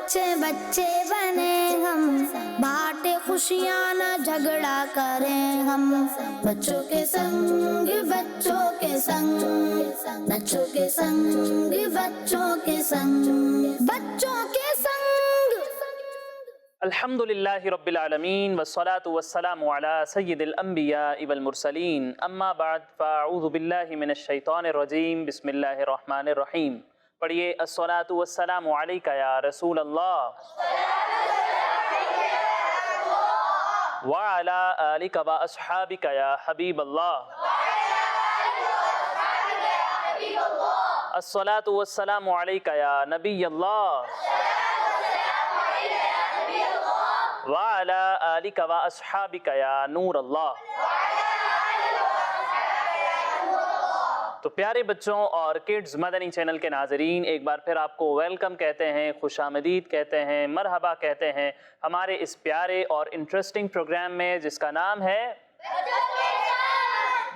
بچے بچے بنے ہم، بانٹے خوشیاں نہ جھگڑا کریں ہم، بچوں کے سنگ بچوں کے سنگ، بچوں کے سنگ بچوں کے سنگ، بچوں کے سنگ۔ الحمدللہ رب العالمین والصلاة والسلام علی سید الانبیاء والمرسلین، اما بعد فاعوذ باللہ من الشیطان الرجیم، بسم اللہ الرحمن الرحیم۔ پڑھیے الصلاة والسلام علیکہ یا رسول اللہ وعلی آلک و اصحابک یا حبیب اللہ۔ الصلاة والسلام علیکہ یا نبی اللہ وعلی آلک و اصحابک یا نور اللہ۔ تو پیارے بچوں اور کڈز مدنی چینل کے ناظرین، ایک بار پھر آپ کو ویلکم کہتے ہیں، خوش آمدید کہتے ہیں، مرحبا کہتے ہیں ہمارے اس پیارے اور انٹرسٹنگ پروگرام میں جس کا نام ہے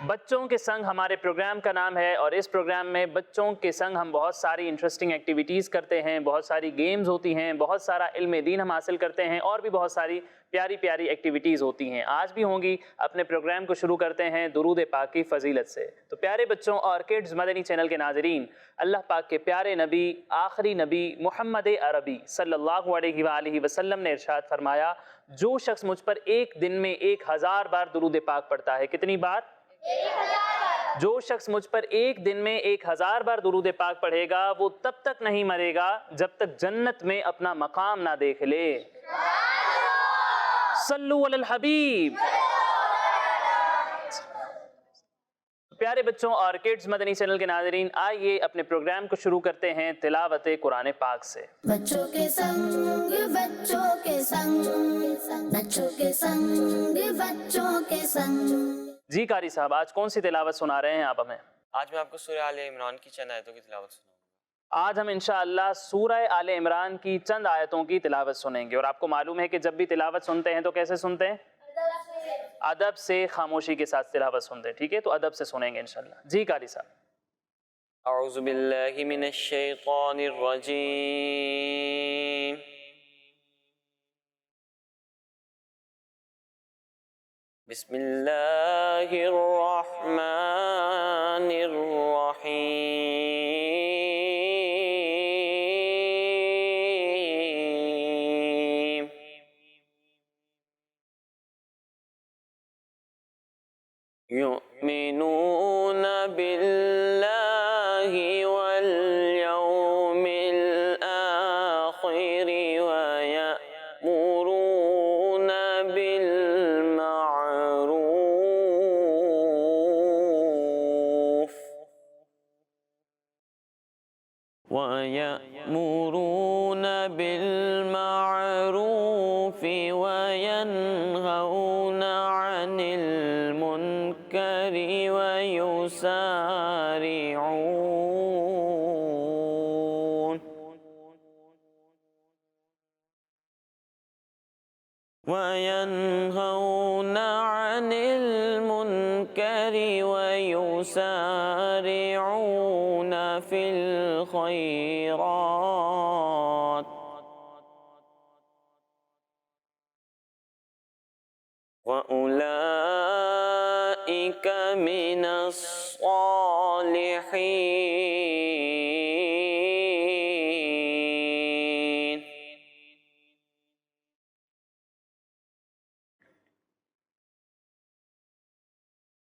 بچوں کے سنگ۔ ہمارے پروگرام کا نام ہے اور اس پروگرام میں بچوں کے سنگ ہم بہت ساری انٹرسٹنگ ایکٹیویٹیز کرتے ہیں، بہت ساری گیمز ہوتی ہیں، بہت سارا علم دین ہم حاصل کرتے ہیں اور بھی بہت ساری پیاری پیاری ایکٹیویٹیز ہوتی ہیں، آج بھی ہوں گی۔ اپنے پروگرام کو شروع کرتے ہیں درود پاک کی فضیلت سے۔ تو پیارے بچوں اور کڈز مدنی چینل کے ناظرین، اللہ پاک کے پیارے نبی، آخری نبی محمد عربی صلی اللہ علیہ وآلہ وسلم نے ارشاد فرمایا، جو شخص مجھ پر ایک دن میں 1000 بار درود پاک پڑھتا ہے، کتنی بار؟ جو شخص مجھ پر ایک دن میں 1000 بار درود پاک پڑھے گا، وہ تب تک نہیں مرے گا جب تک جنت میں اپنا مقام نہ دیکھ لے۔ صلو علی الحبیب۔ پیارے بچوں اور کڈز مدنی چینل کے ناظرین، آئیے اپنے پروگرام کو شروع کرتے ہیں تلاوت قرآن پاک سے۔ بچوں کے سنگ بچوں کے سنگ، بچوں کے سنگ بچوں کے سنگ۔ جی قاری صاحب، آج کون سی تلاوت سنا رہے ہیں آپ ہمیں؟ آج میں آپ کو سورہ آل عمران کی چند آیتوں کی تلاوت سناؤں گا۔ آج ہم انشاءاللہ سورہ آل عمران کی چند آیتوں کی تلاوت سنیں گے، اور آپ کو معلوم ہے کہ جب بھی تلاوت سنتے ہیں تو کیسے سنتے ہیں؟ ادب سے، خاموشی کے ساتھ تلاوت سنتے ہیں، ٹھیک ہے؟ تو ادب سے سنیں گے انشاءاللہ۔ جی قاری صاحب۔ اعوذ باللہ من الشیطان الرجیم، بسم اللہ الرحمن الرحیم۔ یؤمنون باللہ والیوم الآخر ویأمرون بالمعروف وینہون عن المنکر ویسارعون فی الخیرات وَأُولَئِكَ مِنَ الصَّالِحِينَ۔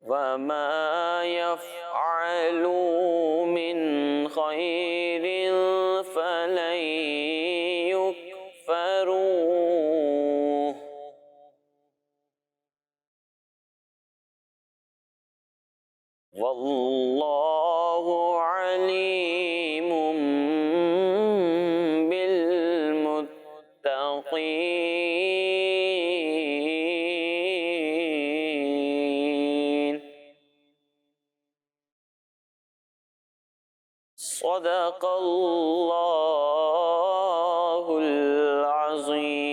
وَمَا يَفْعَلُوا مِنْ خَيْرٍ فَلَنْ يُكْفَرُوهُ وَاللَّهُ عَلِيمٌ بالمتقين۔ صدق اللہ العظیم۔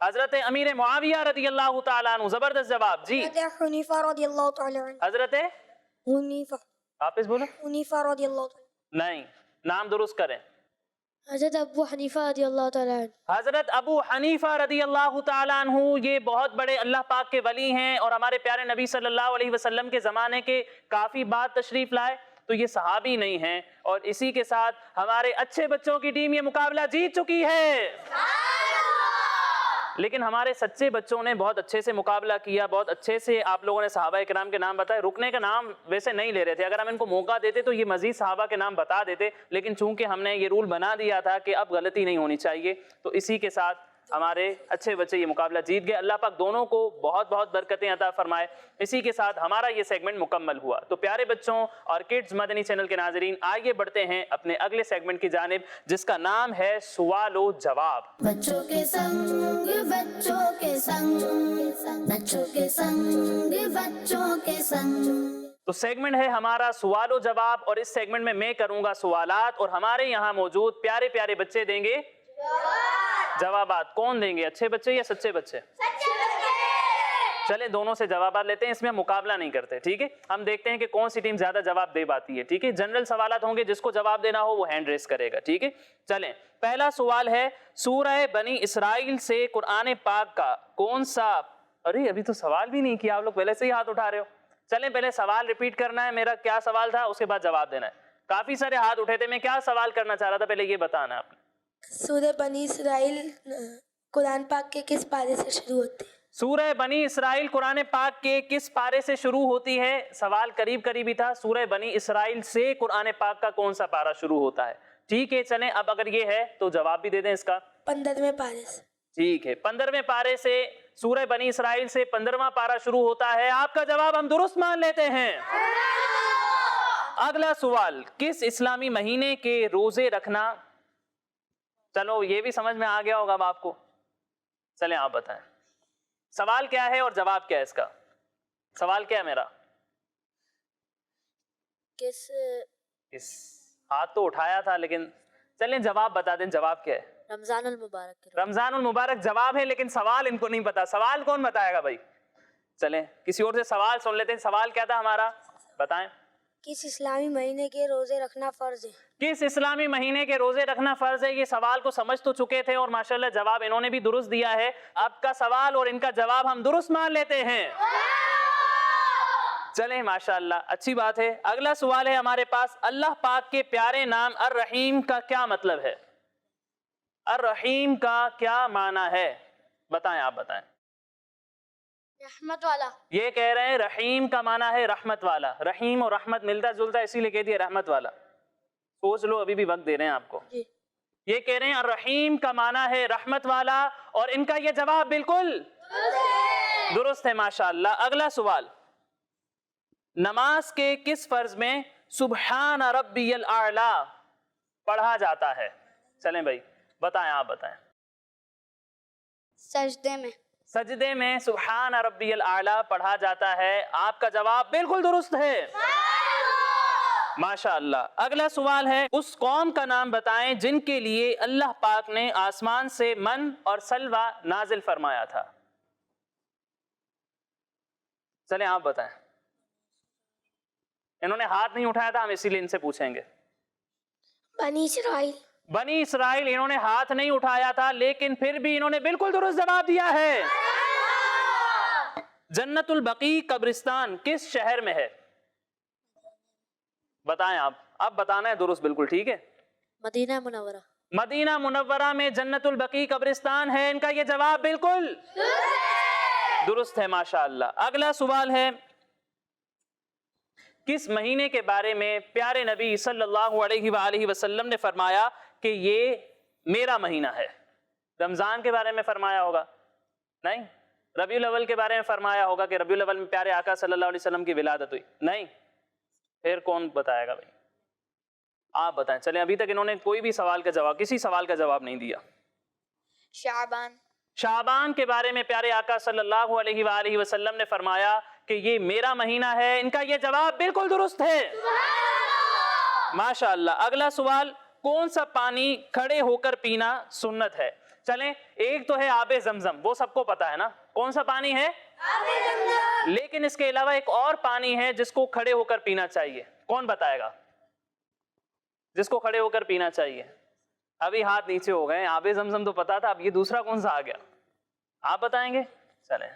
حضرت امیر معاویہ رضی اللہ تعالیٰ عنہ، زبردست جواب جی. حنیفہ رضی اللہ تعالی عنہ. حضرت حنیفہ. واپس بولو. حنیفہ رضی اللہ تعالی. نہیں، نام درست کریں. حضرت ابو حنیفہ رضی اللہ تعالی عنہ. حضرت ابو حنیفہ رضی اللہ تعالیٰ عنہ یہ بہت بڑے اللہ پاک کے ولی ہیں اور ہمارے پیارے نبی صلی اللہ علیہ وسلم کے زمانے کے کافی بعد تشریف لائے، تو یہ صحابی نہیں ہیں. اور اسی کے ساتھ ہمارے اچھے بچوں کی ٹیم یہ مقابلہ جیت چکی ہے. لیکن ہمارے سچے بچوں نے بہت اچھے سے مقابلہ کیا، بہت اچھے سے آپ لوگوں نے صحابہ کرام کے نام بتائے. رکنے کا نام ویسے نہیں لے رہے تھے، اگر ہم ان کو موقع دیتے تو یہ مزید صحابہ کے نام بتا دیتے، لیکن چونکہ ہم نے یہ رول بنا دیا تھا کہ اب غلطی نہیں ہونی چاہیے، تو اسی کے ساتھ ہمارے اچھے بچے یہ مقابلہ جیت گئے. اللہ پاک دونوں کو بہت بہت برکتیں عطا فرمائے. اسی کے ساتھ ہمارا یہ سیگمنٹ مکمل ہوا. تو پیارے بچوں اور کڈز مدنی چینل کے ناظرین، آئیے بڑھتے ہیں اپنے اگلے سیگمنٹ کی جانب جس کا نام ہے سوال و جواب. بچوں کے سنگ بچوں کے سنگ، بچوں کے سنگ بچوں کے سنگ. تو سیگمنٹ ہے ہمارا سوال و جواب، اور اس سیگمنٹ میں میں کروں گا سوالات اور ہمارے یہاں موجود پیارے پیارے بچے دیں گے جوابات. کون دیں گے، اچھے بچے یا سچے بچے؟ چلے دونوں سے جوابات لیتے ہیں، اس میں ہم مقابلہ نہیں کرتے، ٹھیک ہے؟ ہم دیکھتے ہیں کہ کون سی ٹیم زیادہ جواب دے پاتی ہے، ٹھیک ہے؟ جنرل سوالات ہوں گے، جس کو جواب دینا ہو وہ ہینڈ ریس کرے گا، ٹھیک ہے؟ چلیں، پہلا سوال ہے سورہ بنی اسرائیل سے قرآن پاک کا کون سا، ارے ابھی تو سوال بھی نہیں کیا، آپ لوگ پہلے سے ہی ہاتھ اٹھا رہے ہو. چلیں پہلے سوال ریپیٹ کرنا ہے، میرا کیا سوال تھا، اس کے بعد جواب دینا ہے. کافی سارے ہاتھ اٹھے تھے، میں کیا سوال کرنا چاہ رہا تھا پہلے یہ بتانا ہے آپ نے. سورہ بنی اسرائیل قرآن پاک کے کس پارے سے شروع ہوتے ہیں؟ سورہ بنی اسرائیل قرآن پاک کے کس پارے سے شروع ہوتی ہے؟ سوال قریب قریبی تھا، سورہ بنی اسرائیل سے قرآن پاک کا کون سا پارہ شروع ہوتا ہے. ٹھیک ہے، چلیں اب اگر یہ ہے تو جواب بھی دے دیں اس کا. 15ویں پارے سے. ٹھیک ہے، 15ویں پارے سے سورہ بنی اسرائیل سے 15واں پارہ شروع ہوتا ہے. آپ کا جواب ہم درست مان لیتے ہیں. اگلا سوال، کس اسلامی مہینے کے روزے رکھنا، چلو یہ بھی سمجھ میں آ گیا ہوگا اب آپ کو. چلیں آپ بتائیں سوال کیا ہے اور جواب کیا ہے اس کا. سوال کیا ہے میرا؟ اس ہاتھ تو اٹھایا تھا لیکن چلیں جواب بتا دیں، جواب کیا ہے؟ رمضان المبارک. رمضان المبارک جواب ہے، لیکن سوال ان کو نہیں پتا. سوال کون بتائے گا بھائی؟ چلیں کسی اور سے سوال سن لیتے ہیں. سوال کیا تھا ہمارا، بتائیں. کس اسلامی مہینے کے روزے رکھنا فرض ہے؟ کس اسلامی مہینے کے روزے رکھنا فرض ہے؟ یہ سوال کو سمجھ تو چکے تھے اور ماشاءاللہ جواب انہوں نے بھی درست دیا ہے. آپ کا سوال اور ان کا جواب ہم درست مان لیتے ہیں. چلیں ماشاءاللہ اچھی بات ہے. اگلا سوال ہے ہمارے پاس، اللہ پاک کے پیارے نام الرحیم کا کیا مطلب ہے؟ الرحیم کا کیا معنی ہے؟ بتائیں، آپ بتائیں. رحمت والا. یہ کہہ رہے ہیں رحیم کا معنی ہے رحمت والا. رحیم اور رحمت ملتا جلتا ہے، اسی لیے کہہ دیا رحمت والا. سوچ لو، ابھی بھی وقت دے رہے ہیں آپ کو. یہ کہہ رہے ہیں الرحیم کا معنی ہے رحمت والا، اور ان کا یہ جواب بالکل درست ہے ماشاءاللہ. اگلا سوال، نماز کے کس فرض میں سبحان ربی الاعلی پڑھا جاتا ہے؟ چلیں بھائی بتائیں، آپ بتائیں. سجدے میں. سجدے میں سبحان ربی الاعلی پڑھا جاتا ہے. آپ کا جواب بالکل درست ہے ماشاءاللہ. اگلا سوال ہے، اس قوم کا نام بتائیں جن کے لیے اللہ پاک نے آسمان سے من اور سلوہ نازل فرمایا تھا. چلیں آپ بتائیں. انہوں نے ہاتھ نہیں اٹھایا تھا، ہم اسی لیے ان سے پوچھیں گے. بنی اسرائیل. بنی اسرائیل، انہوں نے ہاتھ نہیں اٹھایا تھا لیکن پھر بھی انہوں نے بالکل درست جواب دیا ہے. جنت البقیع قبرستان کس شہر میں ہے؟ بتائیں آپ. اب بتانا ہے درست بالکل، ٹھیک ہے؟ مدینہ منورہ. مدینہ منورہ میں جنت البقیع قبرستان ہے. ان کا یہ جواب بالکل درست ہے ماشاءاللہ. اگلا سوال ہے، کس مہینے کے بارے میں پیارے نبی صلی اللہ علیہ وآلہ وسلم نے فرمایا کہ یہ میرا مہینہ ہے؟ رمضان کے بارے میں فرمایا ہوگا؟ نہیں. ربیع الاول کے بارے میں فرمایا ہوگا کہ ربیع الاول میں پیارے آقا صلی اللہ علیہ وسلم کی ولادت ہوئی؟ نہیں. پھر کون بتائے گا بھائی؟ آپ بتائیں. چلیں ابھی تک انہوں نے کوئی بھی سوال کا جواب، کسی سوال کا جواب نہیں دیا. شعبان. شعبان کے بارے میں پیارے آقا صلی اللہ علیہ وآلہ وسلم نے فرمایا کہ یہ میرا مہینہ ہے. ان کا یہ جواب بالکل درست ہے ماشاءاللہ. اگلا سوال، کون سا پانی کھڑے ہو کر پینا سنت ہے؟ چلیں ایک تو ہے آب زمزم، وہ سب کو پتا ہے نا کون سا پانی ہے؟ آب زمزم۔ لیکن اس کے علاوہ ایک اور پانی ہے جس کو کھڑے ہو کر پینا چاہیے، کون بتائے گا جس کو کھڑے ہو کر پینا چاہیے؟ ابھی ہاتھ نیچے ہو گئے، آب زمزم تو پتا تھا، اب یہ دوسرا کون سا آ گیا، آپ بتائیں گے؟ چلیں،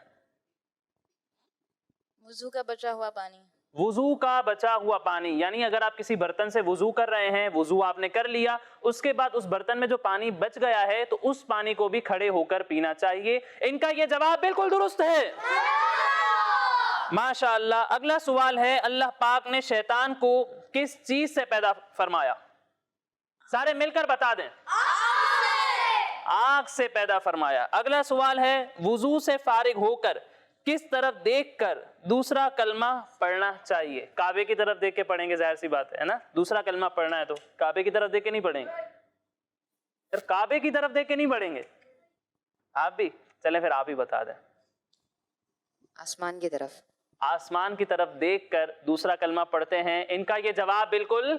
وضو کا بچا ہوا پانی۔ وضو کا بچا ہوا پانی، یعنی اگر آپ کسی برتن سے وضو کر رہے ہیں، وضو آپ نے کر لیا، اس کے بعد اس برتن میں جو پانی بچ گیا ہے تو اس پانی کو بھی کھڑے ہو کر پینا چاہیے۔ ان کا یہ جواب بالکل درست ہے، ماشاءاللہ۔ اگلا سوال ہے، اللہ پاک نے شیطان کو کس چیز سے پیدا فرمایا؟ سارے مل کر بتا دیں۔ آگ سے پیدا فرمایا۔ اگلا سوال ہے، وضو سے فارغ ہو کر کس طرف دیکھ کر دوسرا کلمہ پڑھنا چاہیے؟ کعبے کی طرف دیکھ کے پڑھیں گے، ظاہر سی بات ہے نا، دوسرا کلمہ پڑھنا ہے تو کعبے کی طرف دیکھ کے نہیں پڑھیں گے، پھر کعبے کی طرف دیکھ کے نہیں پڑھیں گے آپ بھی؟ چلیں پھر آپ ہی بتا دیں۔ آسمان کی طرف۔ آسمان کی طرف دیکھ کر دوسرا کلمہ پڑھتے ہیں، ان کا یہ جواب بالکل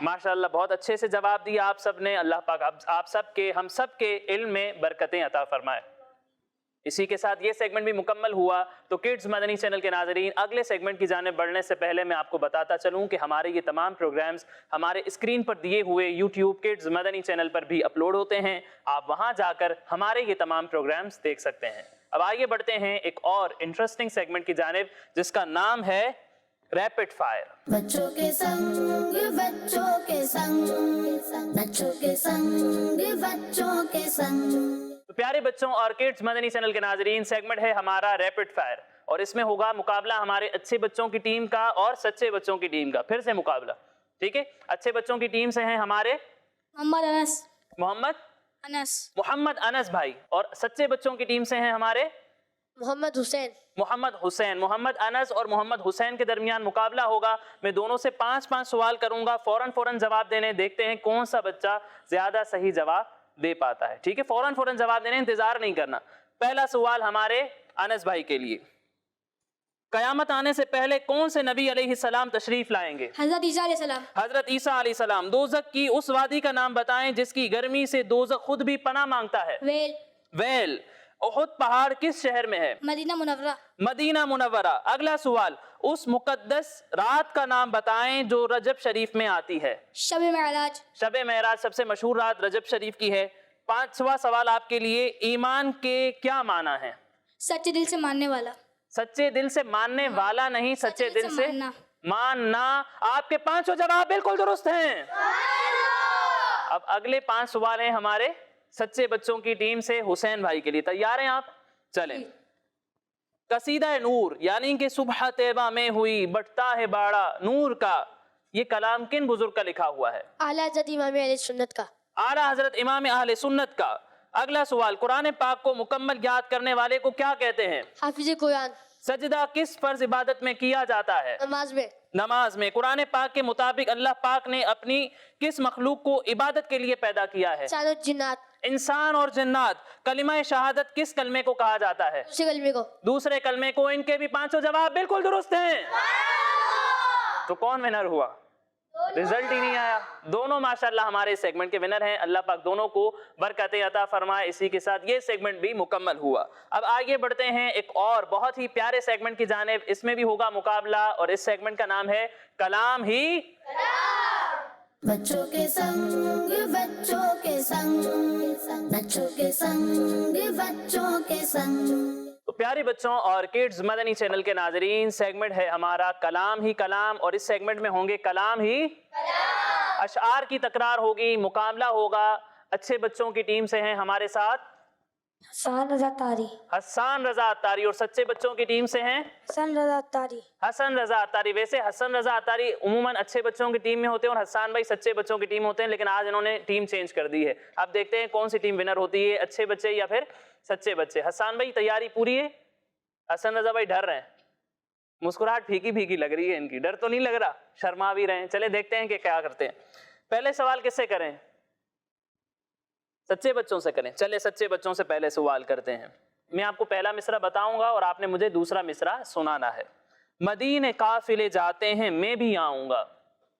ماشاءاللہ، بہت اچھے سے جواب دیا آپ سب نے۔ اللہ پاک آپ سب کے، ہم سب کے علم میں برکتیں عطا فرمائے۔ اسی کے ساتھ یہ سیگمنٹ بھی مکمل ہوا۔ تو کڈز مدنی چینل کے ناظرین، اگلے سیگمنٹ کی جانب بڑھنے سے پہلے میں آپ کو بتاتا چلوں کہ ہمارے یہ تمام پروگرامز ہمارے اسکرین پر دیے ہوئے یوٹیوب کڈز مدنی چینل پر بھی اپلوڈ ہوتے ہیں، آپ وہاں جا کر ہمارے یہ تمام پروگرامز دیکھ سکتے ہیں۔ اب آئیے بڑھتے ہیں ایک اور انٹرسٹنگ سیگمنٹ کی جانب جس کا نام ہے ریپڈ فائر۔ بچوں کے سنگ بچوں کے سنگ، بچوں کے سنگ بچوں کے سنگ۔ تو پیارے بچوں اور کڈز مدنی چینل کے ناظرین، سیگمنٹ ہے ہمارا ریپڈ فائر، اور اس میں ہوگا مقابلہ ہمارے اچھے بچوں کی ٹیم کا اور سچے بچوں کی ٹیم کا، پھر سے مقابلہ، ٹھیک ہے؟ اچھے بچوں کی ٹیم سے ہیں ہمارے محمد انس بھائی، اور سچے بچوں کی ٹیم سے ہیں ہمارے محمد حسین۔ محمد انس اور محمد حسین کے درمیان مقابلہ ہوگا۔ میں دونوں سے 5 سوال کروں گا، فوراً جواب دینے، دیکھتے ہیں کون سا بچہ زیادہ صحیح جواب دے پاتا ہے، ٹھیک ہے؟ فوراً جواب دینے، انتظار نہیں کرنا۔ پہلا سوال ہمارے انس بھائی کے لیے، قیامت آنے سے پہلے کون سے نبی علیہ السلام تشریف لائیں گے؟ حضرت عیسیٰ علیہ السلام۔ حضرت عیسیٰ علیہ السلام۔ دوزخ کی اس وادی کا نام بتائیں جس کی گرمی سے دوزخ خود بھی پناہ مانگتا ہے؟ ویل۔ احد پہاڑ کس شہر میں ہے؟ مدینہ منورہ۔ مدینہ منورہ۔ اگلا سوال، اس مقدس رات کا نام بتائیں جو رجب شریف میں آتی ہے؟ شب معراج۔ شب معراج سب سے مشہور رات رجب شریف کی ہے۔ 5واں سوال آپ کے لیے، ایمان کے کیا معنی ہیں؟ سچے دل سے ماننے والا۔ سچے دل سے ماننے والا نہیں، سچے دل سے ماننا۔ آپ کے 5 جواب بالکل درست ہیں۔ اب اگلے 5 سوال ہیں ہمارے سچے بچوں کی ٹیم سے حسین بھائی کے لیے، تیار ہیں آپ؟ چلیں۔ قصیدہ نور، یعنی کہ صبح طیبہ میں ہوئی بٹتا ہے باڑا نور کا، یہ کلام کن بزرگ کا لکھا ہوا ہے؟ اعلیٰ حضرت امام اہل سنت کا۔ اعلیٰ حضرت امام اہل سنت کا۔ اگلا سوال، قرآن پاک کو مکمل یاد کرنے والے کو کیا کہتے ہیں؟ حافظ قرآن۔ سجدہ کس فرض عبادت میں کیا جاتا ہے؟ نماز میں۔ قرآن پاک کے مطابق اللہ پاک نے اپنی کس مخلوق کو عبادت کے لیے پیدا کیا ہے؟ جنات۔ انسان اور جنات۔ کلمہ شہادت کس کلمے کو کہا جاتا ہے؟ دوسرے کلمے کو۔ ان کے بھی 5 جواب بالکل درست ہیں۔ تو کون ونر ہوا؟ رزلٹ ہی نہیں آیا۔ دونوں ماشاءاللہ ہمارے سیگمنٹ کے ونر ہیں، اللہ پاک دونوں کو برکتیں عطا فرمائے۔ اسی کے ساتھ یہ سیگمنٹ بھی مکمل ہوا۔ اب آگے بڑھتے ہیں ایک اور بہت ہی پیارے سیگمنٹ کی جانب، اس میں بھی ہوگا مقابلہ، اور اس سیگمنٹ کا نام ہے کلام ہی بچوں کے سنگ بچوں کے سنگ، بچوں کے سنگ بچوں کے سنگ۔ تو پیارے بچوں اور کڈز مدنی چینل کے ناظرین، سیگمنٹ ہے ہمارا کلام ہی کلام، اور اس سیگمنٹ میں ہوں گے کلام ہی اشعار کی تکرار ہوگی، مقابلہ ہوگا۔ اچھے بچوں کی ٹیم سے ہیں ہمارے ساتھ حسان رضا تاری۔ حسان رضا اتاری، اور سچے بچوں کی ٹیم سے ہیں حسن رضا تاری۔ حسن رضا اتاری۔ ویسے حسن رضا اتاری عموماً اچھے بچوں کی ٹیم میں ہوتے ہیں اور حسان بھائی سچے بچوں کی ٹیم ہوتے ہیں، لیکن آج انہوں نے ٹیم چینج کر دی ہے۔ اب دیکھتے ہیں کون سی ٹیم ونر ہوتی ہے، اچھے بچے یا پھر سچے بچے۔ حسان بھائی تیاری پوری ہے؟ حسن رضا بھائی ڈر رہے ہیں، مسکراہٹ پھیکی پھیکی لگ رہی ہے ان کی، ڈر تو نہیں لگ رہا، شرما بھی رہے ہیں۔ چلے دیکھتے ہیں کہ کیا کرتے ہیں۔ پہلے سوال کس سے کریں؟ سچے بچوں سے کریں۔ چلے سچے بچوں سے پہلے سوال کرتے ہیں۔ میں آپ کو پہلا مصرع بتاؤں گا اور آپ نے مجھے دوسرا مصرع سنانا ہے۔ مدینے قافلے جاتے ہیں میں بھی آؤں گا،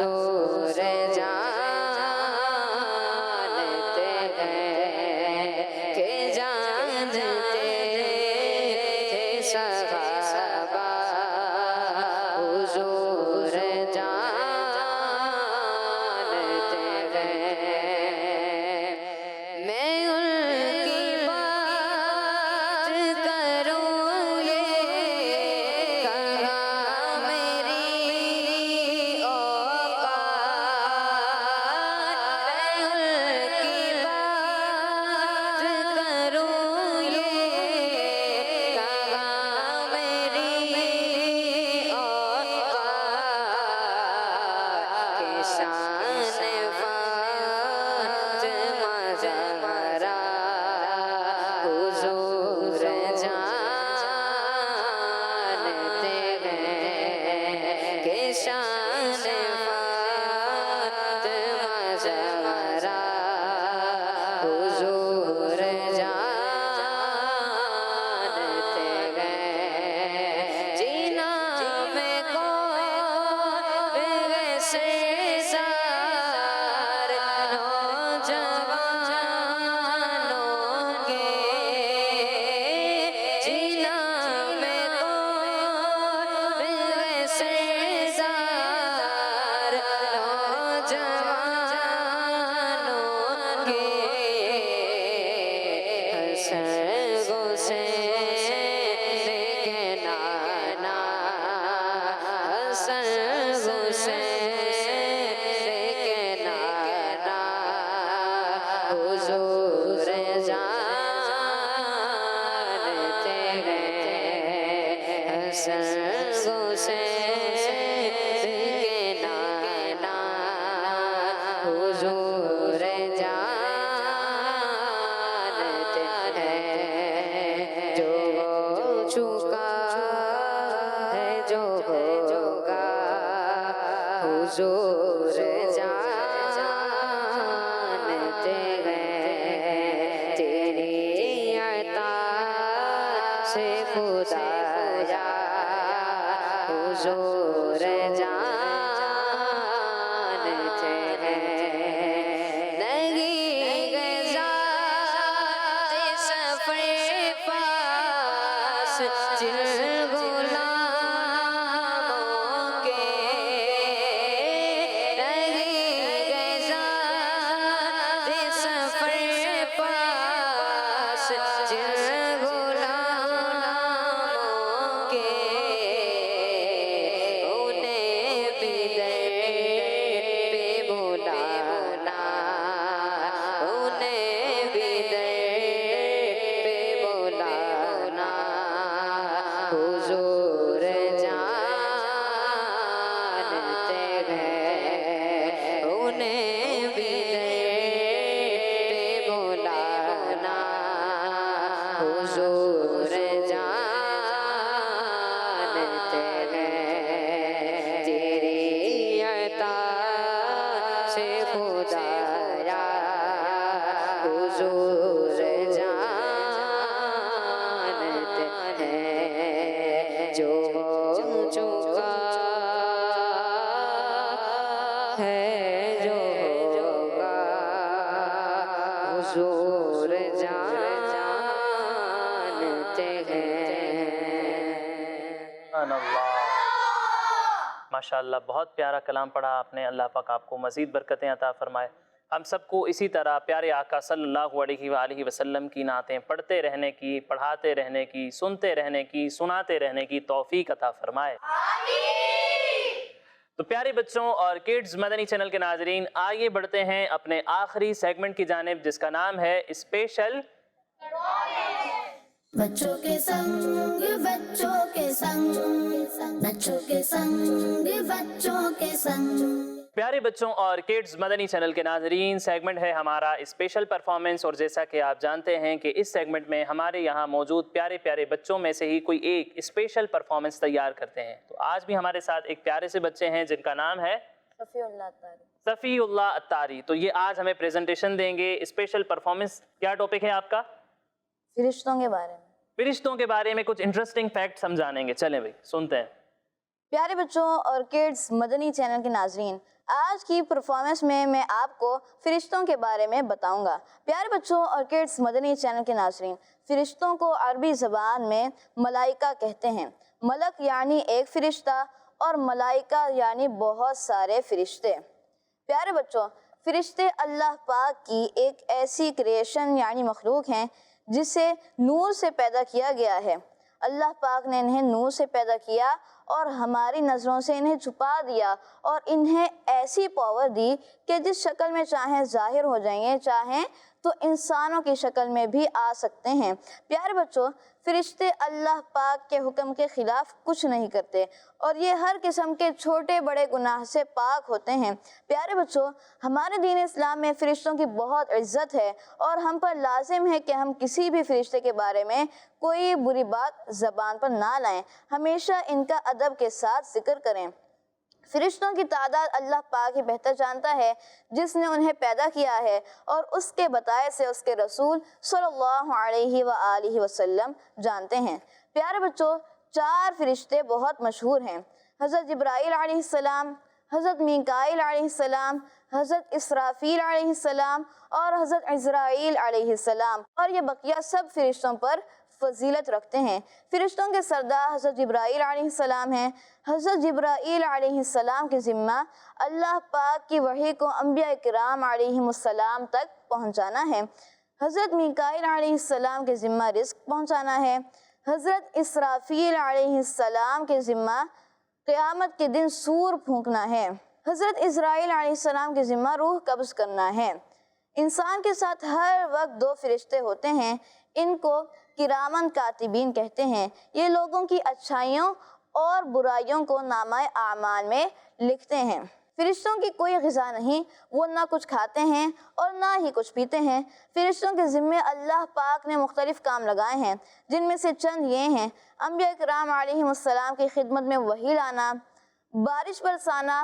حضور جانتے ہیں کہ جانتے تھے صحابہ حضور جانتے ہیں میں ان کی بات کروں یہ کہاں میری اوقات میں ان کی بات کروں یہ کہاں میری اوقات کہ شان فاطمہ زہرا حضور جانتے ہیں کہ شان فاطمہ زہرا حضور جانتے ہیں جینا میں کون ویسے سار نوجوانوں کے جینا میں کون ویسے سار نوجوانوں کے حسن حسین کے نانا حسن حسین کے نانا حضور جانتے ہیں حسن حسین کے نانا حضور جانتے ہیں جو ہو چکا ہے جو ہوگا حضور جانتے ہیں تیری عطا سے خدایا حضور جانتے ہیں نہیں گزارتے سفر پاس جن غلاموں کے نہیں گزارتے سفر پاس جن غلاموں کے انہیں بھی در پہ بلانا انہیں بھی در پہ بلانا حضور جانتے ہیں انہیں بھی در پہ بلانا حضور جانتے ہیں تیری عطا سے خدایا حضور جانتے ہیں جو ہو چکا ہے جو ہوگا حضور جانتے ہیں سبحان اللہ ماشاءاللہ بہت پیارا کلام پڑھا آپ نے اللہ پاک آپ کو مزید برکتیں عطا فرمائے ہم سب کو اسی طرح پیارے آقا صلی اللہ علیہ وآلہ وسلم کی نعتیں پڑھتے رہنے کی پڑھاتے رہنے کی سنتے رہنے کی سناتے رہنے کی توفیق عطا فرمائے تو پیارے بچوں اور کڈز مدنی چینل کے ناظرین آگے بڑھتے ہیں اپنے آخری سیگمنٹ کی جانب جس کا نام ہے اسپیشل بچوں کے سنگ نچوں کے سنگ بچوں کے سنگ پیارے بچوں اور کڈز مدنی چینل کے ناظرین سیگمنٹ ہے ہمارا اسپیشل پرفارمنس اور جیسا کہ آپ جانتے ہیں کہ اس سیگمنٹ میں ہمارے یہاں موجود پیارے پیارے بچوں میں سے ہی کوئی ایک اسپیشل پرفارمنس تیار کرتے ہیں تو آج بھی ہمارے ساتھ ایک پیارے سے بچے ہیں جن کا نام ہے صفی اللہ اتاری تو یہ آج ہمیں پریزنٹیشن دیں گے اسپیشل پرفارمنس کیا ٹاپک ہے آپ کا فرشتوں کے بارے میں فرشتوں کے بارے میں کچھ انٹرسٹنگ فیکٹ ہم جانیں گے چلیں بھائی سنتے ہیں پیارے بچوں اور کڈز مدنی چینل کے ناظرین، آج کی پرفارمنس میں آپ کو فرشتوں کے بارے میں بتاؤں گا۔ پیارے بچوں اور کڈز مدنی چینل کے ناظرین، فرشتوں کو عربی زبان میں ملائکہ کہتے ہیں۔ ملک یعنی ایک فرشتہ اور ملائکہ یعنی بہت سارے فرشتے۔ پیارے بچوں، فرشتے اللہ پاک کی ایک ایسی کریشن یعنی مخلوق ہیں جسے نور سے پیدا کیا گیا ہے۔ اللہ پاک نے انہیں نور سے پیدا کیا اور ہماری نظروں سے انہیں چھپا دیا اور انہیں ایسی پاور دی کہ جس شکل میں چاہیں ظاہر ہو جائیں گے، چاہیں تو انسانوں کی شکل میں بھی آ سکتے ہیں۔ پیارے بچوں، فرشتے اللہ پاک کے حکم کے خلاف کچھ نہیں کرتے اور یہ ہر قسم کے چھوٹے بڑے گناہ سے پاک ہوتے ہیں۔ پیارے بچوں، ہمارے دین اسلام میں فرشتوں کی بہت عزت ہے اور ہم پر لازم ہے کہ ہم کسی بھی فرشتے کے بارے میں کوئی بری بات زبان پر نہ لائیں، ہمیشہ ان کا ادب کے ساتھ ذکر کریں۔ فرشتوں کی تعداد اللہ پاک ہی بہتر جانتا ہے جس نے انہیں پیدا کیا ہے اور اس کے بتائے سے اس کے رسول صلی اللہ علیہ وآلہ وسلم جانتے ہیں۔ پیارے بچوں، 4 فرشتے بہت مشہور ہیں: حضرت جبرائیل علیہ السلام، حضرت میکائیل علیہ السلام، حضرت اسرافیل علیہ السلام اور حضرت عزرائیل علیہ السلام، اور یہ بقیہ سب فرشتوں پر فضیلت رکھتے ہیں۔ فرشتوں کے سردار حضرت جبرائیل علیہ السلام ہیں۔ حضرت جبرائیل علیہ السلام کے ذمہ اللہ پاک کی وحی کو انبیاء کرام علیہ السلام تک پہنچانا ہے۔ حضرت میکائیل علیہ السلام کے ذمہ رزق پہنچانا ہے۔ حضرت اسرافیل علیہ السلام کے ذمہ قیامت کے دن سور پھونکنا ہے۔ حضرت عزرائیل علیہ السلام کے ذمہ روح قبض کرنا ہے۔ انسان کے ساتھ ہر وقت 2 فرشتے ہوتے ہیں، ان کو کرامن کاتبین کہتے ہیں۔ یہ لوگوں کی اچھائیوں اور برائیوں کو نامہ اعمال میں لکھتے ہیں۔ فرشتوں کی کوئی غذا نہیں، وہ نہ کچھ کھاتے ہیں اور نہ ہی کچھ پیتے ہیں۔ فرشتوں کے ذمے اللہ پاک نے مختلف کام لگائے ہیں، جن میں سے چند یہ ہیں: انبیاء کرام علیہ السلام کی خدمت میں وحی لانا، بارش برسانا،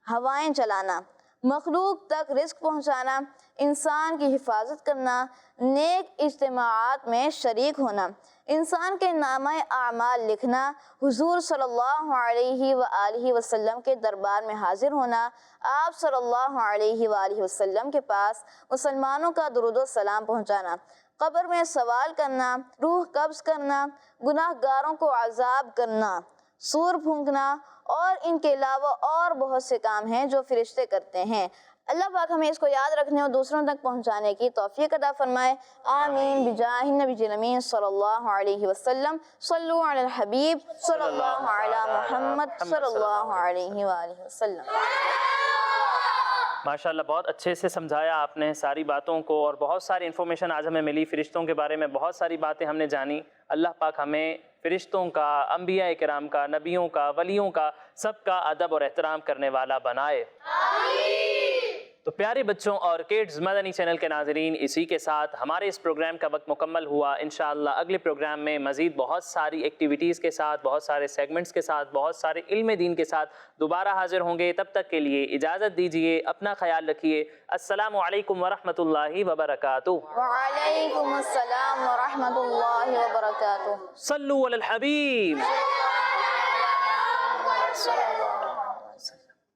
ہوائیں چلانا، مخلوق تک رزق پہنچانا، انسان کی حفاظت کرنا، نیک اجتماعات میں شریک ہونا، انسان کے نامہ اعمال لکھنا، حضور صلی اللہ علیہ وآلہ وسلم کے دربار میں حاضر ہونا، آپ صلی اللہ علیہ وآلہ وسلم کے پاس مسلمانوں کا درود و سلام پہنچانا، قبر میں سوال کرنا، روح قبض کرنا، گناہ گاروں کو عذاب کرنا، سور پھونکنا، اور ان کے علاوہ اور بہت سے کام ہیں جو فرشتے کرتے ہیں۔ اللہ پاک ہمیں اس کو یاد رکھنے اور دوسروں تک پہنچانے کی توفیق عطا فرمائے، آمین بجاہ النبی الامین صلی اللہ علیہ وسلم۔ صلو علی الحبیب صلی اللہ علی محمد صلی اللہ علیہ وآلہ وسلم۔ ماشاءاللہ، بہت اچھے سے سمجھایا آپ نے ساری باتوں کو، اور بہت ساری انفارمیشن آج ہمیں ملی فرشتوں کے بارے میں، بہت ساری باتیں ہم نے جانی۔ اللہ پاک ہمیں فرشتوں کا، انبیاء کرام کا، نبیوں کا، ولیوں کا، سب کا ادب اور احترام کرنے والا بنائے۔ تو پیارے بچوں اور کڈز مدنی چینل کے ناظرین، اسی کے ساتھ ہمارے اس پروگرام کا وقت مکمل ہوا۔ انشاءاللہ اگلے پروگرام میں مزید بہت ساری ایکٹیویٹیز کے ساتھ، بہت سارے سیگمنٹس کے ساتھ، بہت سارے علم دین کے ساتھ دوبارہ حاضر ہوں گے۔ تب تک کے لیے اجازت دیجیے، اپنا خیال رکھیے۔ السلام علیکم ورحمۃ اللہ وبرکاتہ۔ وعلیکم السلام ورحمۃ اللہ وبرکاتہ۔ صلو علی الحبیب۔